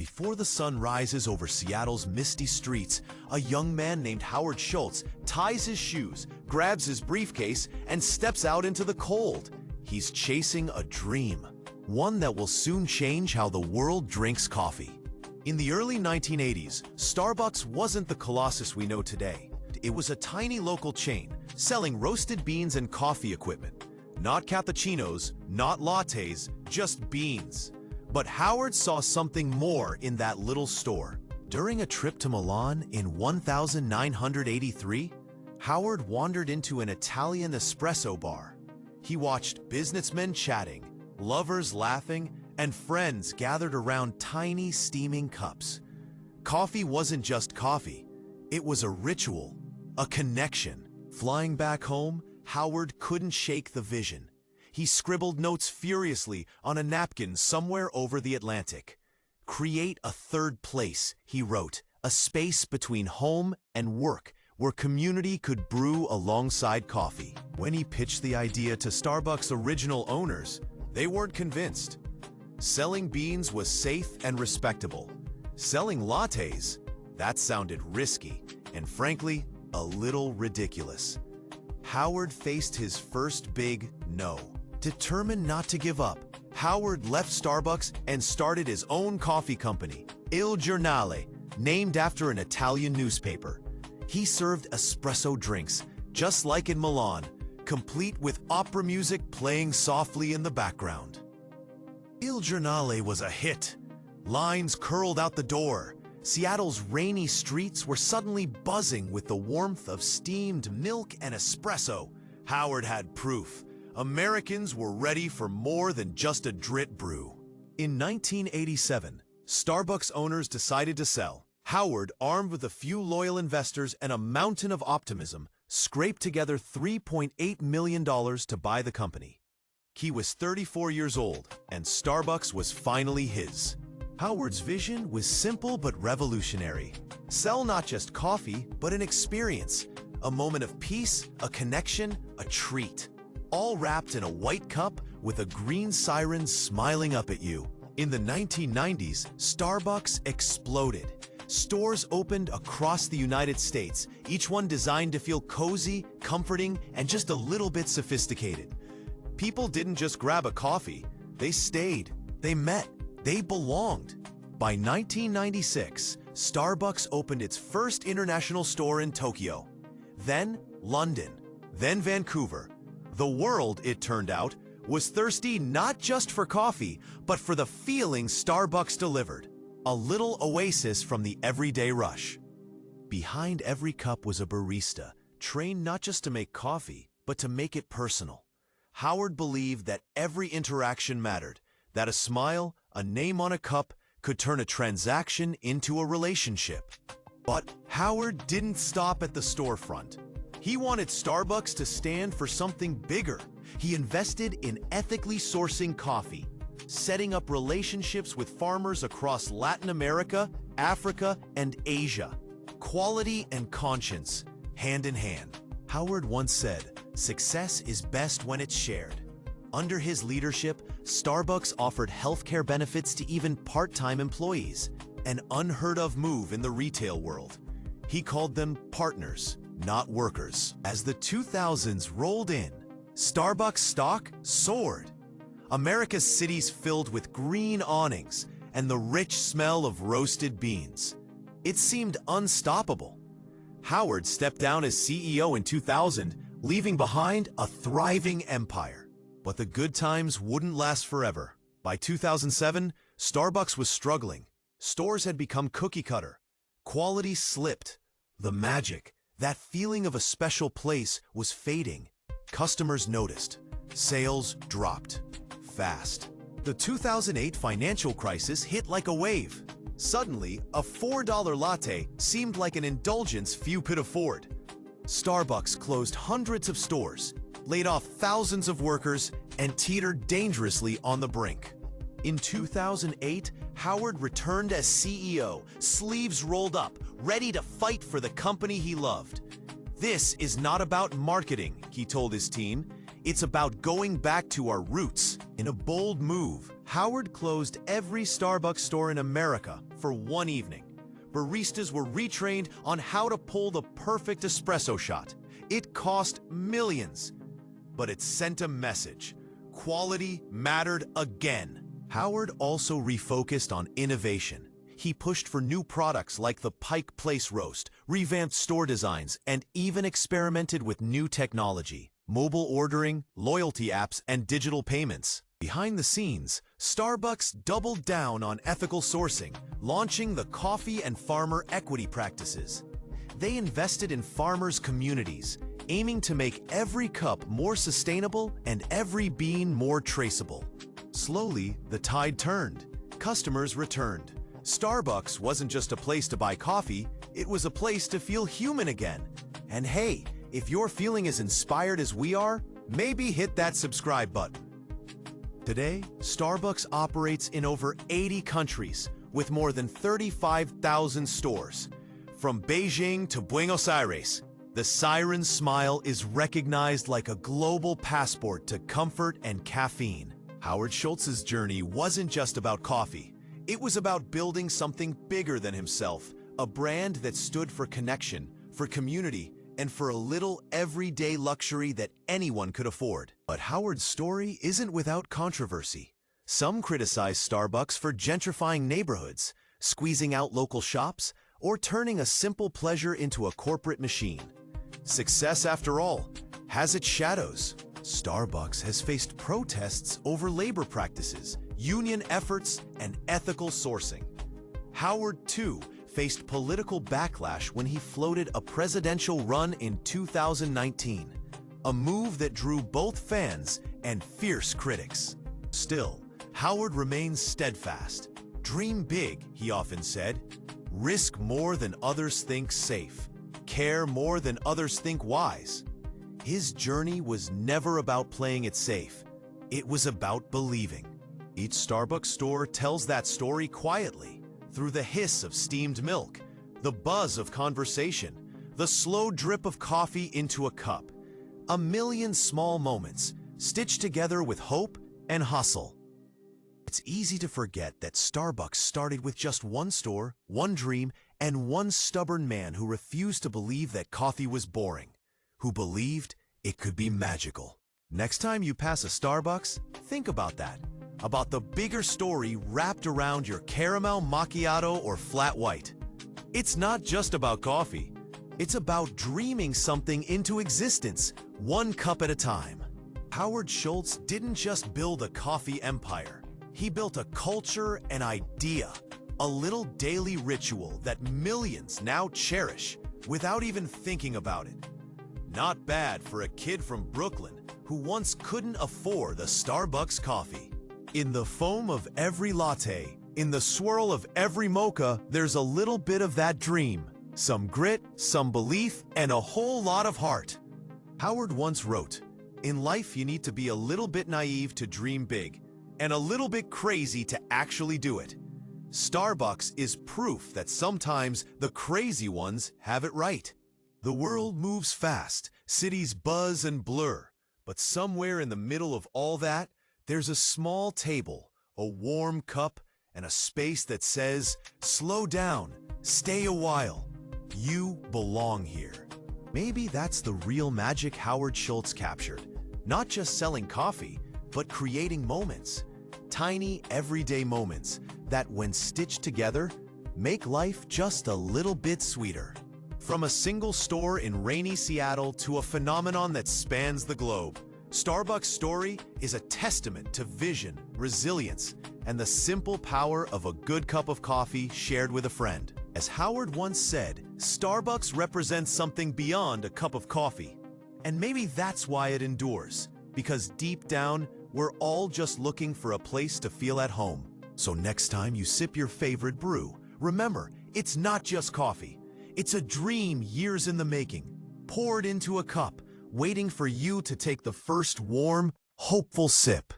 Before the sun rises over Seattle's misty streets, a young man named Howard Schultz ties his shoes, grabs his briefcase, and steps out into the cold. He's chasing a dream, one that will soon change how the world drinks coffee. In the early 1980s, Starbucks wasn't the colossus we know today. It was a tiny local chain selling roasted beans and coffee equipment. Not cappuccinos, not lattes, just beans. But Howard saw something more in that little store. During a trip to Milan in 1983, Howard wandered into an Italian espresso bar. He watched businessmen chatting, lovers laughing, and friends gathered around tiny steaming cups. Coffee wasn't just coffee. It was a ritual, a connection. Flying back home, Howard couldn't shake the vision. He scribbled notes furiously on a napkin somewhere over the Atlantic. "Create a third place," he wrote, "a space between home and work where community could brew alongside coffee." When he pitched the idea to Starbucks' original owners, they weren't convinced. Selling beans was safe and respectable. Selling lattes, that sounded risky and, frankly, a little ridiculous. Howard faced his first big no. Determined not to give up, Howard left Starbucks and started his own coffee company, Il Giornale, named after an Italian newspaper. He served espresso drinks, just like in Milan, complete with opera music playing softly in the background. Il Giornale was a hit. Lines curled out the door. Seattle's rainy streets were suddenly buzzing with the warmth of steamed milk and espresso. Howard had proof. Americans were ready for more than just a drit brew. In 1987, Starbucks owners decided to sell. Howard, armed with a few loyal investors and a mountain of optimism, scraped together $3.8 million to buy the company. He was 34 years old, and Starbucks was finally his. Howard's vision was simple but revolutionary. Sell not just coffee, but an experience, a moment of peace, a connection, a treat. All wrapped in a white cup with a green siren smiling up at you. In the 1990s, Starbucks exploded. Stores opened across the United States, each one designed to feel cozy, comforting, and just a little bit sophisticated. People didn't just grab a coffee, they stayed, they met, they belonged. By 1996, Starbucks opened its first international store in Tokyo, then London, then Vancouver. The world, it turned out, was thirsty not just for coffee, but for the feeling Starbucks delivered. A little oasis from the everyday rush. Behind every cup was a barista, trained not just to make coffee, but to make it personal. Howard believed that every interaction mattered, that a smile, a name on a cup, could turn a transaction into a relationship. But Howard didn't stop at the storefront. He wanted Starbucks to stand for something bigger. He invested in ethically sourcing coffee, setting up relationships with farmers across Latin America, Africa, and Asia. Quality and conscience, hand in hand. Howard once said, "Success is best when it's shared." Under his leadership, Starbucks offered healthcare benefits to even part-time employees, an unheard-of move in the retail world. He called them partners, not workers. As the 2000s rolled in, Starbucks stock soared. America's cities filled with green awnings and the rich smell of roasted beans. It seemed unstoppable. Howard stepped down as CEO in 2000, leaving behind a thriving empire. But the good times wouldn't last forever. By 2007, Starbucks was struggling. Stores had become cookie-cutter. Quality slipped. The magic, that feeling of a special place, was fading. Customers noticed. Sales dropped. Fast. The 2008 financial crisis hit like a wave. Suddenly, a $4 latte seemed like an indulgence few could afford. Starbucks closed hundreds of stores, laid off thousands of workers, and teetered dangerously on the brink. In 2008, Howard returned as CEO, sleeves rolled up, ready to fight for the company he loved. "This is not about marketing," he told his team. "It's about going back to our roots." In a bold move, Howard closed every Starbucks store in America for one evening. Baristas were retrained on how to pull the perfect espresso shot. It cost millions, but it sent a message. Quality mattered again. Howard also refocused on innovation. He pushed for new products like the Pike Place Roast, revamped store designs, and even experimented with new technology, mobile ordering, loyalty apps, and digital payments. Behind the scenes, Starbucks doubled down on ethical sourcing, launching the coffee and farmer equity practices. They invested in farmers' communities, aiming to make every cup more sustainable and every bean more traceable. Slowly, the tide turned. Customers returned. Starbucks wasn't just a place to buy coffee, it was a place to feel human again. And hey, if you're feeling as inspired as we are, maybe hit that subscribe button. Today, Starbucks operates in over 80 countries with more than 35,000 stores. From Beijing to Buenos Aires, the Siren Smile is recognized like a global passport to comfort and caffeine. Howard Schultz's journey wasn't just about coffee. It was about building something bigger than himself, a brand that stood for connection, for community, and for a little everyday luxury that anyone could afford. But Howard's story isn't without controversy. Some criticize Starbucks for gentrifying neighborhoods, squeezing out local shops, or turning a simple pleasure into a corporate machine. Success, after all, has its shadows. Starbucks has faced protests over labor practices, union efforts, and ethical sourcing. Howard, too, faced political backlash when he floated a presidential run in 2019, a move that drew both fans and fierce critics. Still, Howard remains steadfast. Dream big, he often said. Risk more than others think safe. Care more than others think wise. His journey was never about playing it safe. It was about believing. Each Starbucks store tells that story quietly, through the hiss of steamed milk, the buzz of conversation, the slow drip of coffee into a cup. A million small moments, stitched together with hope and hustle. It's easy to forget that Starbucks started with just one store, one dream, and one stubborn man who refused to believe that coffee was boring, who believed it could be magical. Next time you pass a Starbucks, think about that. About the bigger story wrapped around your caramel macchiato or flat white. It's not just about coffee. It's about dreaming something into existence, one cup at a time. Howard Schultz didn't just build a coffee empire. He built a culture, an idea, a little daily ritual that millions now cherish without even thinking about it. Not bad for a kid from Brooklyn who once couldn't afford a Starbucks coffee. In the foam of every latte, in the swirl of every mocha, there's a little bit of that dream. Some grit, some belief, and a whole lot of heart. Howard once wrote, "In life you need to be a little bit naive to dream big, and a little bit crazy to actually do it." Starbucks is proof that sometimes the crazy ones have it right. The world moves fast, cities buzz and blur, but somewhere in the middle of all that, there's a small table, a warm cup, and a space that says, "Slow down, stay a while. You belong here." Maybe that's the real magic Howard Schultz captured. Not just selling coffee, but creating moments. Tiny, everyday moments that, when stitched together, make life just a little bit sweeter. From a single store in rainy Seattle to a phenomenon that spans the globe, Starbucks' story is a testament to vision, resilience, and the simple power of a good cup of coffee shared with a friend. As Howard once said, Starbucks represents something beyond a cup of coffee. And maybe that's why it endures, because deep down, we're all just looking for a place to feel at home. So next time you sip your favorite brew, remember, it's not just coffee. It's a dream years in the making, poured into a cup, waiting for you to take the first warm, hopeful sip.